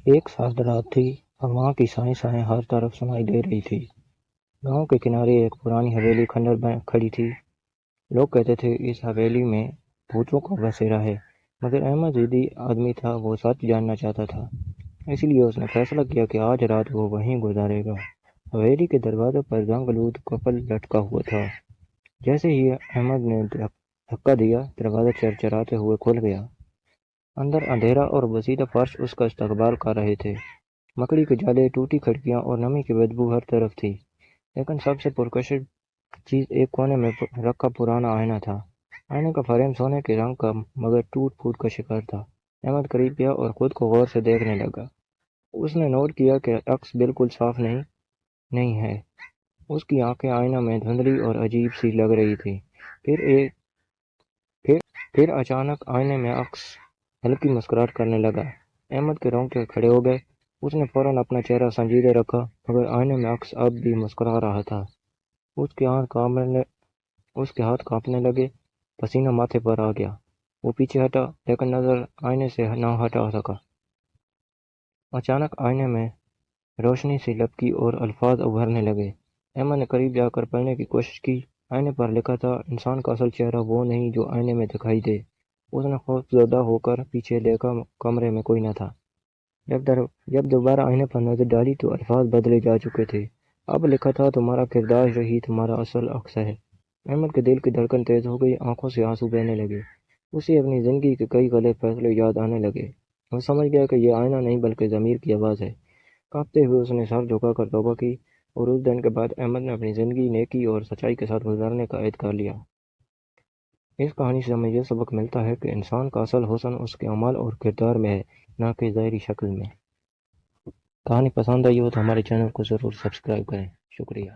ایک ساتھ رات تھی اور وہاں کی سائیں ہر طرف سنائی دے رہی تھی۔ گاؤں کے کنارے ایک پرانی حویلی کھنڈر کھڑی تھی۔ لوگ کہتے تھے اس حویلی میں بھوتوں کا بسیرا ہے، مگر احمد ضدی آدمی تھا، وہ سچ جاننا چاہتا تھا۔ اس لیے اس نے فیصلہ کیا کہ آج رات وہ وہیں گزارے گا۔ حویلی کے دروازے پر زنگ آلود کفل لٹکا ہوا تھا۔ جیسے ہی احمد نے دھکا دیا، دروازہ چرچراتے ہوئے کھل گیا۔ اندر اندھیرا اور بسیدہ فرش اس کا استقبال کر رہے تھے۔ مکڑی کے جالے، ٹوٹی کھڑکیاں اور نمی کی بدبو ہر طرف تھی، لیکن سب سے پرکشش چیز ایک کونے میں رکھا پرانا آئینہ تھا۔ آئینے کا فریم سونے کے رنگ کا مگر ٹوٹ پھوٹ کا شکار تھا۔ احمد قریب گیا اور خود کو غور سے دیکھنے لگا۔ اس نے نوٹ کیا کہ عکس بالکل صاف نہیں ہے۔ اس کی آنکھیں آئینہ میں دھندلی اور عجیب سی لگ رہی تھی۔ پھر اچانک آئینے میں عکس ہلکی مسکراہٹ کرنے لگا۔ احمد کے رونگٹے کھڑے ہو گئے۔ اس نے فوراً اپنا چہرہ سنجیدہ رکھا، مگر آئینے میں عکس اب بھی مسکرا رہا تھا۔ اس کے ہاتھ کانپنے لگے، پسینہ ماتھے پر آ گیا۔ وہ پیچھے ہٹا، لیکن نظر آئینے سے نہ ہٹا سکا۔ اچانک آئینے میں روشنی سی لپکی اور الفاظ ابھرنے لگے۔ احمد نے قریب جا کر پڑھنے کی کوشش کی۔ آئینے پر لکھا تھا، انسان کا اصل چہرہ وہ نہیں جو آئینے میں دکھائی دے۔ اس نے خوف زدہ ہو کر پیچھے دیکھا، کمرے میں کوئی نہ تھا۔ جب دوبارہ آئینے پر نظر ڈالی تو الفاظ بدلے جا چکے تھے۔ اب لکھا تھا، تمہارا کردار ہی تمہارا اصل عکس ہے۔ احمد کے دل کی دھڑکن تیز ہو گئی، آنکھوں سے آنسو بہنے لگے۔ اسے اپنی زندگی کے کئی غلط فیصلے یاد آنے لگے۔ وہ سمجھ گیا کہ یہ آئینہ نہیں بلکہ ضمیر کی آواز ہے۔ کانپتے ہوئے اس نے سر جھکا کر توبہ کی، اور اس دن کے بعد احمد نے اپنی زندگی نیکی اور سچائی کے ساتھ گزارنے کا عہد کر لیا۔ اس کہانی سے ہمیں یہ سبق ملتا ہے کہ انسان کا اصل حسن اس کے عمل اور کردار میں ہے، نہ کہ ظاہری شکل میں۔ کہانی پسند آئی ہو تو ہمارے چینل کو ضرور سبسکرائب کریں۔ شکریہ۔